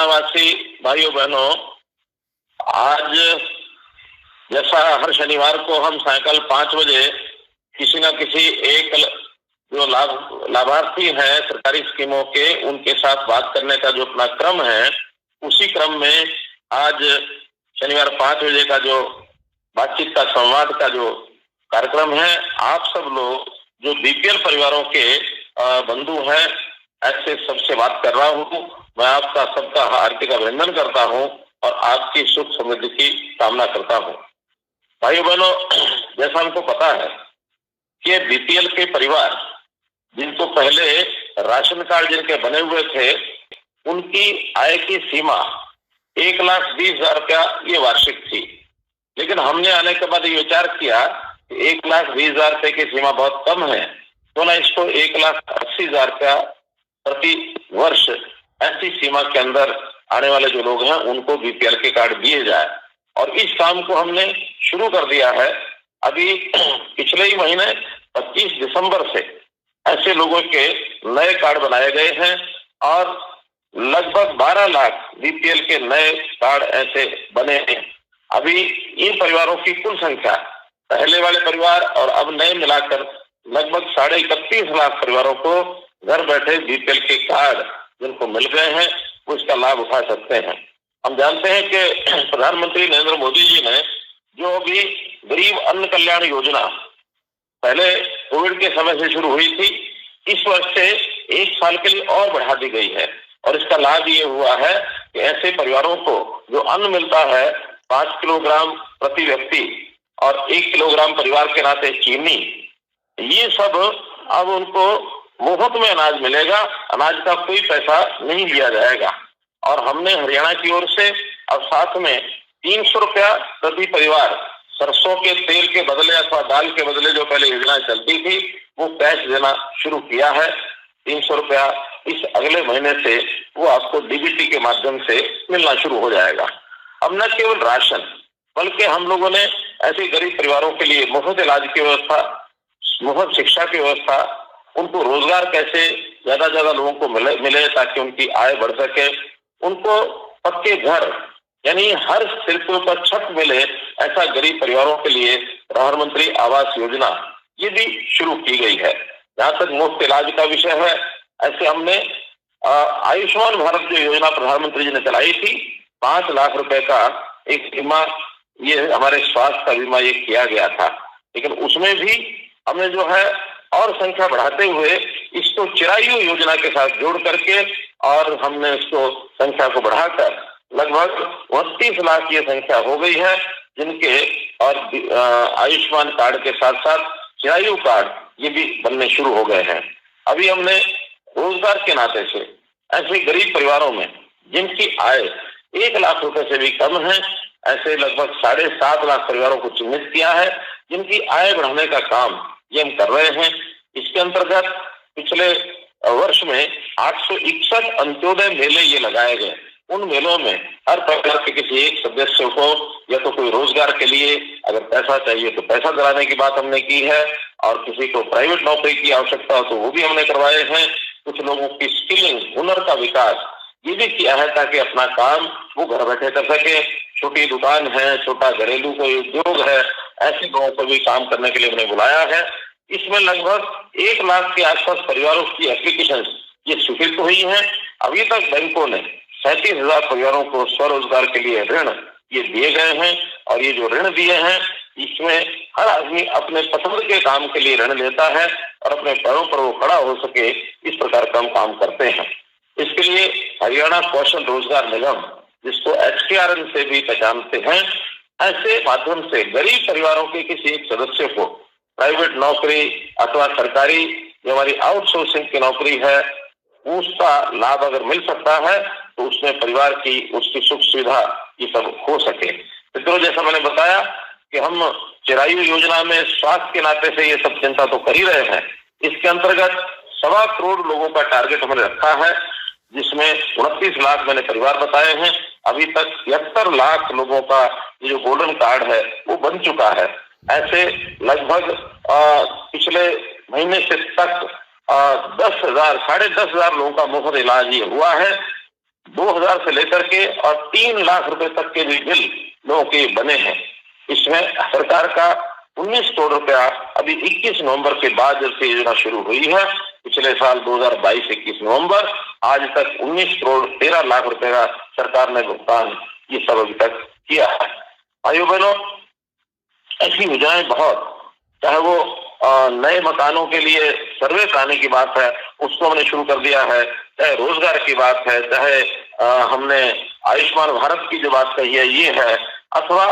हरियाणावासी भाइयों बहनों, आज जैसा हर शनिवार को हम सायंकाल 5 बजे किसी न किसी एक जो लाभार्थी हैं सरकारी स्कीमों के, उनके साथ बात करने का जो अपना क्रम है, उसी क्रम में आज शनिवार 5 बजे का जो बातचीत का संवाद का जो कार्यक्रम है, आप सब लोग जो बीपीएल परिवारों के बंधु हैं, ऐसे सबसे बात कर रहा हूँ। मैं आपका सबका हार्दिक अभिनंदन करता हूँ और आपकी सुख समृद्धि की कामना करता हूँ। भाइयों बहनों, जैसा हमको पता है कि बीपीएल के परिवार जिनको पहले राशन कार्ड जिनके बने हुए थे, उनकी आय की सीमा 1,20,000 रुपया ये वार्षिक थी। लेकिन हमने आने के बाद ये विचार किया कि 1,20,000 रुपये की सीमा बहुत कम है, तो ना इसको 1,80,000 रुपया प्रति वर्ष ऐसी सीमा के अंदर आने वाले जो लोग हैं उनको बीपीएल के कार्ड दिए जाए। और इस काम को हमने शुरू कर दिया है। अभी पिछले ही महीने 25 दिसंबर से ऐसे लोगों के नए कार्ड बनाए गए हैं और लगभग 12 लाख बीपीएल के नए कार्ड ऐसे बने हैं। अभी इन परिवारों की कुल संख्या, पहले वाले परिवार और अब नए मिलाकर लगभग 31.5 लाख परिवारों को घर बैठे बीपीएल के कार्ड जिनको मिल गए हैं, वो इसका लाभ उठा सकते हैं। हम जानते हैं कि प्रधानमंत्री नरेंद्र मोदी जी ने जो अभी गरीब अन्न कल्याण योजना पहले कोविड के समय से शुरू हुई थी, इस वर्ष से 1 साल के लिए और बढ़ा दी गई है। और इसका लाभ ये हुआ है कि ऐसे परिवारों को जो अन्न मिलता है 5 किलोग्राम प्रति व्यक्ति और 1 किलोग्राम परिवार के नाते चीनी, ये सब अब उनको मुफ्त में अनाज मिलेगा। अनाज का कोई पैसा नहीं लिया जाएगा। और हमने हरियाणा की ओर से अब साथ में 300 रुपया प्रति परिवार सरसों के तेल के बदले अथवा दाल के बदले जो पहले योजना चलती थी, वो कैश देना शुरू किया है। 300 रुपया इस अगले महीने से वो आपको डीबीटी के माध्यम से मिलना शुरू हो जाएगा। अब न केवल राशन, बल्कि हम लोगों ने ऐसे गरीब परिवारों के लिए मुफ्त इलाज की व्यवस्था, मुफ्त शिक्षा की व्यवस्था, उनको रोजगार कैसे ज्यादा ज्यादा लोगों को मिले ताकि उनकी आय बढ़ सके, उनको पक्के घर यानी हर सिर के ऊपर छत मिले, ऐसा गरीब परिवारों के लिए प्रधानमंत्री आवास योजना ये भी शुरू की गई है। जहाँ तक मुफ्त इलाज का विषय है, ऐसे हमने आयुष्मान भारत जो योजना प्रधानमंत्री जी ने चलाई थी, 5 लाख रुपए का एक बीमा, ये हमारे स्वास्थ्य का बीमा ये किया गया था। लेकिन उसमें भी हमने जो है और संख्या बढ़ाते हुए इसको चिरायु योजना के साथ जोड़ करके और हमने इसको संख्या को बढ़ाकर लगभग 29 लाख ये संख्या हो गई है, जिनके और आयुष्मान कार्ड के साथ साथ चिरायु कार्ड ये भी बनने शुरू हो गए हैं। अभी हमने रोजगार के नाते से ऐसे गरीब परिवारों में जिनकी आय 1 लाख रुपए से भी कम है, ऐसे लगभग 7.5 लाख परिवारों को चिन्हित किया है, जिनकी आय बढ़ाने का काम ये हम कर रहे हैं। इसके अंतर्गत पिछले वर्ष में 861 अंत्योदय मेले ये लगाए गए। उन मेलों में हर प्रकार के किसी एक सदस्य को या तो कोई रोजगार के लिए अगर पैसा चाहिए तो पैसा दिलाने की बात हमने की है, और किसी को प्राइवेट नौकरी की आवश्यकता हो तो वो भी हमने करवाए हैं। कुछ लोगों की स्किलिंग, हुनर का विकास ये भी किया है ताकि अपना काम वो घर बैठे कर सके। छोटी दुकान है, छोटा घरेलू कोई उद्योग है, ऐसे लोगों को भी काम करने के लिए हमने बुलाया है। इसमें लगभग 1 लाख के आसपास परिवारों की एप्लीकेशन ये स्वीकृत हुई हैं। अभी तक बैंकों ने 37,000 परिवारों को स्वरोजगार के लिए ऋण ये दिए गए हैं। और ये जो ऋण दिए हैं, इसमें हर आदमी अपने पसंद के काम के लिए ऋण लेता है और अपने पैरों पर वो खड़ा हो सके, इस प्रकार का हम काम करते हैं। इसके लिए हरियाणा कौशल रोजगार निगम, जिसको HKRN से भी पहचानते हैं, ऐसे माध्यम से गरीब परिवारों के किसी एक सदस्य को प्राइवेट नौकरी अथवा सरकारी जो हमारी आउटसोर्सिंग की नौकरी है, उसका लाभ अगर मिल सकता है तो उसमें परिवार की उसकी सुख सुविधा ये सब हो सके। मित्रों, जैसा मैंने बताया कि हम चिरायु योजना में स्वास्थ्य के नाते से ये सब चिंता तो कर ही रहे हैं। इसके अंतर्गत 1.25 करोड़ लोगों का टारगेट हमने रखा है, जिसमें 29 लाख मैंने परिवार बताए हैं। अभी तक 73 लाख लोगों का ये जो गोल्डन कार्ड है वो बन चुका है। ऐसे लगभग पिछले महीने से तक 10,000 साढ़े 10,000 लोगों का मुफ्त इलाज ये हुआ है। 2000 से लेकर के और 3 लाख रुपए तक के भी बिल लोगों के बने हैं। इसमें सरकार का 19 करोड़ रुपया अभी 21 नवंबर के बाद जब से योजना शुरू हुई है, पिछले साल 2022-21 नवंबर आज तक 19 करोड़ 13 लाख रुपए का सरकार ने भुगतान ये सब अभी तक किया है। भाइयों बहनों, ऐसी योजनाएं बहुत, चाहे वो नए मकानों के लिए सर्वे कराने की बात है, उसको हमने शुरू कर दिया है, चाहे रोजगार की बात है, चाहे हमने आयुष्मान भारत की जो बात कही है ये है, अथवा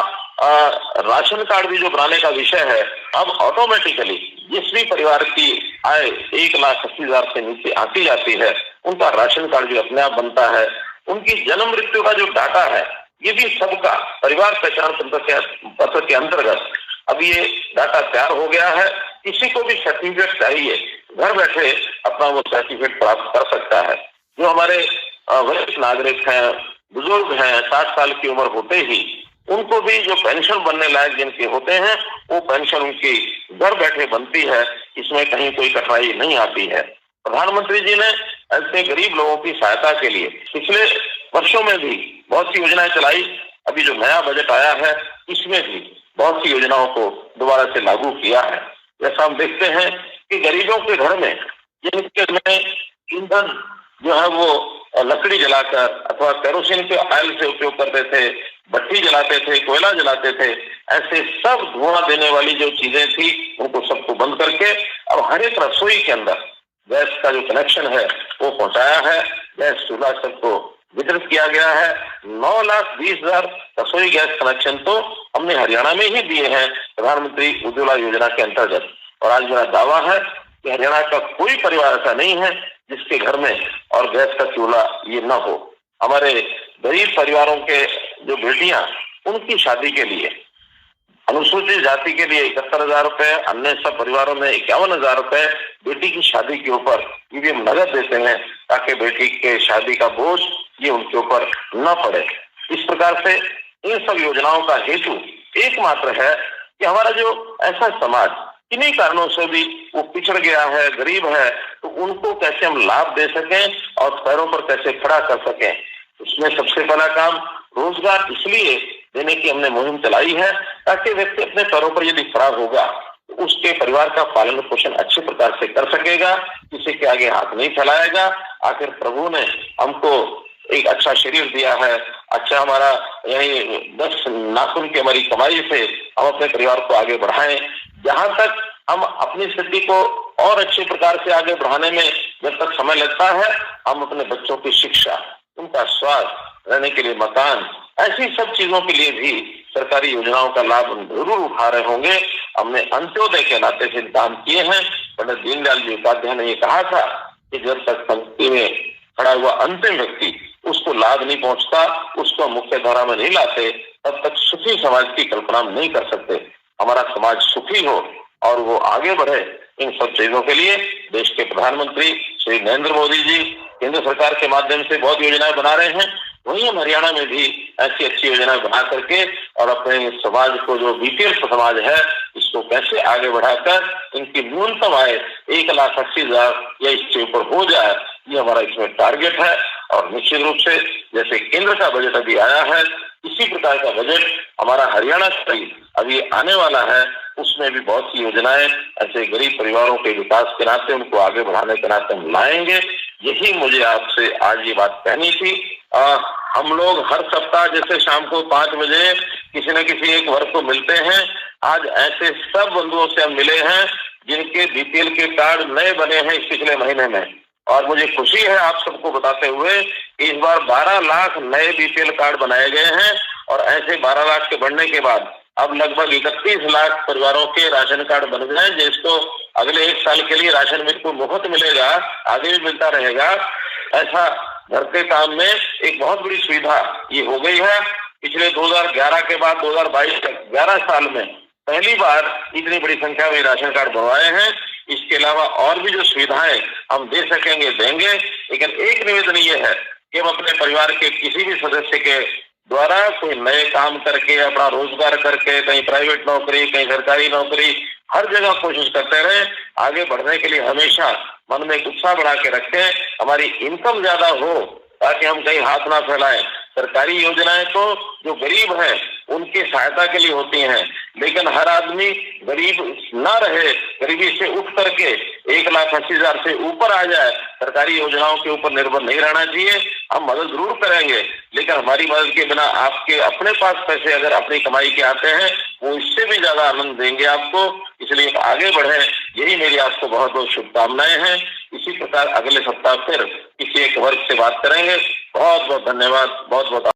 राशन कार्ड भी जो बनाने का विषय है, अब ऑटोमेटिकली जिस भी परिवार की आय 1,80,000 से नीचे आती जाती है, उनका राशन कार्ड भी अपने आप बनता है। उनकी जन्म मृत्यु का जो डाटा है, ये भी सबका परिवार पहचान पत्र के अंतर्गत अब ये डाटा तैयार हो गया है। किसी को भी सर्टिफिकेट चाहिए, घर बैठे अपना वो सर्टिफिकेट प्राप्त कर सकता है। जो हमारे वरिष्ठ नागरिक हैं, बुजुर्ग हैं, 60 साल की उम्र होते ही उनको भी जो पेंशन बनने लायक जिनके होते हैं, वो पेंशन उनकी घर बैठे बनती है। इसमें कहीं कोई कठिनाई नहीं आती है। प्रधानमंत्री जी ने ऐसे गरीब लोगों की सहायता के लिए पिछले वर्षों में भी बहुत सी योजनाएं चलाई। अभी जो नया बजट आया है, इसमें भी बहुत सी योजनाओं को दोबारा से लागू किया है। जैसा हम देखते हैं कि गरीबों के घर में जिनके में ईंधन जो है वो लकड़ी जलाकर अथवा केरोसिन के ऑयल से उपयोग करते थे, भट्टी जलाते थे, कोयला जलाते थे, ऐसे सब धुआं देने वाली जो चीजें थी उनको सबको बंद करके अब हर एक रसोई के अंदर गैस का जो कनेक्शन है वो पहुंचाया है। गैस चूल्हा सबको वितरित किया गया है। 9,20,000 रसोई गैस कनेक्शन तो हमने हरियाणा में ही दिए हैं प्रधानमंत्री उज्ज्वला योजना के अंतर्गत। और आज मेरा दावा है कि हरियाणा का कोई परिवार ऐसा नहीं है जिसके घर में और गैस का चूल्हा ये न हो। हमारे गरीब परिवारों के जो बेटियां, उनकी शादी के लिए अनुसूचित जाति के लिए 71,000 रुपए, अन्य सब परिवारों में 51,000 रुपए बेटी की शादी के ऊपर ये हम नगद देते हैं, ताकि बेटी के शादी का बोझ ये उनके ऊपर न पड़े। इस प्रकार से इन सब योजनाओं का हेतु एकमात्र है कि हमारा जो ऐसा समाज किन्हीं कारणों से भी वो पिछड़ गया है, गरीब है, तो उनको कैसे हम लाभ दे सकें और पैरों पर कैसे खड़ा कर सकें। उसमें सबसे पहला काम रोजगार इसलिए देने की हमने मुहिम चलाई है ताकि व्यक्ति अपने पैरों पर यदि खड़ा होगा तो उसके परिवार का पालन पोषण अच्छे प्रकार से कर सकेगा, किसी के आगे हाथ नहीं फैलाएगा। आखिर प्रभु ने हमको एक अच्छा शरीर दिया है, अच्छा हमारा यही 10 नाखून की हमारी कमाई से हम अपने परिवार को आगे बढ़ाएं। जहां तक हम अपनी स्थिति को और अच्छे प्रकार से आगे बढ़ाने में जब तक समय लगता है, हम अपने बच्चों की शिक्षा, उनका स्वास्थ्य, रहने के लिए मकान, ऐसी सब चीजों के लिए भी सरकारी योजनाओं का लाभ जरूर उठा रहे होंगे। हमने अंत्योदय के नाते से काम किए हैं। पंडित दीनदयाल जी उपाध्याय ने ये कहा था कि जब तक पंक्ति में खड़ा हुआ अंतिम व्यक्ति उसको लाभ नहीं पहुंचता, उसको मुख्य धारा में नहीं लाते, तब तक सुखी समाज की कल्पना नहीं कर सकते। हमारा समाज सुखी हो और वो आगे बढ़े, इन सब चीजों के लिए देश के प्रधानमंत्री श्री नरेंद्र मोदी जी केंद्र सरकार के माध्यम से बहुत योजनाएं बना रहे हैं। वहीं हम हरियाणा में भी ऐसी अच्छी योजनाएं बना करके और अपने समाज को, जो बीपीएल समाज है, इसको कैसे आगे बढ़ाकर इनकी न्यूनतम आय 1,80,000 या इससे ऊपर हो जाए, ये हमारा इसमें टारगेट है। और निश्चित रूप से जैसे केंद्र का बजट अभी आया है, इसी प्रकार का बजट हमारा हरियाणा से अभी आने वाला है। उसमें भी बहुत सी योजनाएं ऐसे गरीब परिवारों के विकास के नाते, उनको आगे बढ़ाने के नाते हम लाएंगे। यही मुझे आपसे आज ये बात कहनी थी। हम लोग हर सप्ताह जैसे शाम को 5 बजे किसी न किसी एक वर्ग को मिलते हैं, आज ऐसे सब बंधुओं से हम मिले हैं जिनके बीपीएल के कार्ड नए बने हैं इस पिछले महीने में। और मुझे खुशी है आप सबको बताते हुए, इस बार 12 लाख नए बीपीएल कार्ड बनाए गए हैं। और ऐसे 12 लाख के बढ़ने के बाद अब लगभग 31 लाख परिवारों के राशन कार्ड बन गए, जिसको अगले 1 साल के लिए राशन बिल्कुल मुफ्त मिलेगा, आगे भी मिलता रहेगा। ऐसा घर के काम में एक बहुत बड़ी सुविधा ये हो गई है। पिछले 2011 के बाद 2022 तक 11 साल में पहली बार इतनी बड़ी संख्या में राशन कार्ड बनवाए हैं। इसके अलावा और भी जो सुविधाएं हम दे सकेंगे देंगे, लेकिन एक निवेदन ये है कि हम अपने परिवार के किसी भी सदस्य के द्वारा कोई नए काम करके, अपना रोजगार करके, कहीं प्राइवेट नौकरी, कहीं सरकारी नौकरी, हर जगह कोशिश करते रहे। आगे बढ़ने के लिए हमेशा मन में एक उत्साह बढ़ा के रखें। हमारी इनकम ज्यादा हो ताकि हम कहीं हाथ ना फैलाएं। सरकारी योजनाएं तो जो गरीब हैं उनकी सहायता के लिए होती हैं, लेकिन हर आदमी गरीब ना रहे, गरीबी से उठ करके 1,80,000 से ऊपर आ जाए, सरकारी योजनाओं के ऊपर निर्भर नहीं रहना चाहिए। हम मदद जरूर करेंगे, लेकिन हमारी मदद के बिना आपके अपने पास पैसे अगर अपनी कमाई के आते हैं, वो इससे भी ज्यादा आनंद देंगे आपको। इसलिए आगे बढ़े, यही मेरी आपको बहुत बहुत शुभकामनाएं हैं। इसी प्रकार अगले सप्ताह फिर किसी एक वर्ग से बात करेंगे। बहुत बहुत धन्यवाद, बहुत बहुत